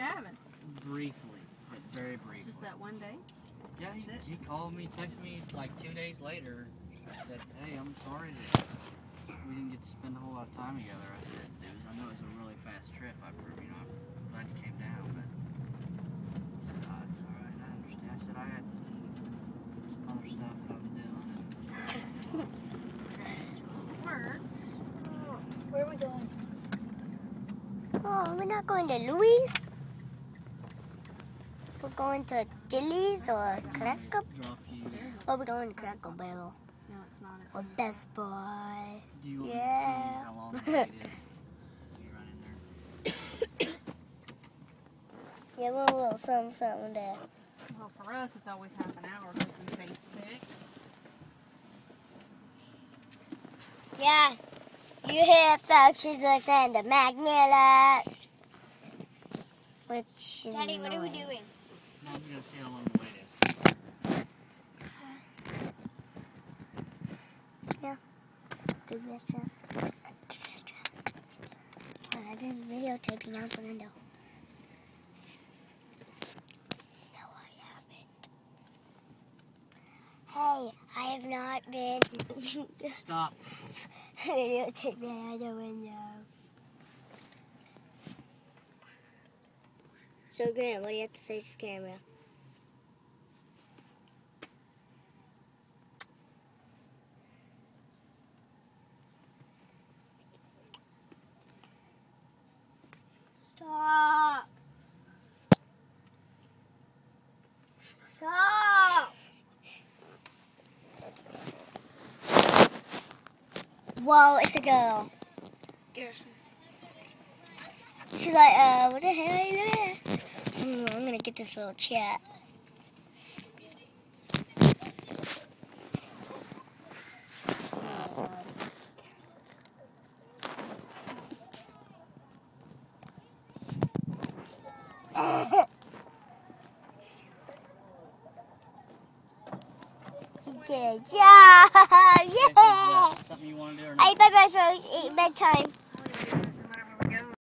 happened? Briefly, but very briefly. Just that one day? Yeah, he called me, texted me like 2 days later. I said, hey, I'm sorry that we didn't get to spend a whole lot of time together. I said, I know it was a really fast trip. I'm glad you came down, but I said, oh, it's all right. I understand. I said, I had some other stuff that I was doing. Works. Where are we going? Oh, we're not going to Louis? We're going to Chili's or Cracker Barrel? Oh, we're going to Cracker Barrel. No, it's not. Or Best Buy. Do you want to see how long the wait is? You run in there. Yeah, we'll little something there. Well, for us, it's always half an hour because we say 6. Yeah, you hear folks, she's listening to Magnet, which is Daddy, what are we annoying. doing? Now we're going to see how long the wait is. Yeah, good restaurant. Good restaurant. Oh, I've been videotaping out the window. No, I haven't. Hey, I have not been Stop. videotaping out the window. So, Grant, what do you have to say to the camera? Stop! Stop! Whoa, it's a girl. Garrison. She's like, what the hell are you doing? I'm gonna get this little chat. Good job! Yeah! Something you want to do or Hey, not? bye-bye, folks. It's bedtime.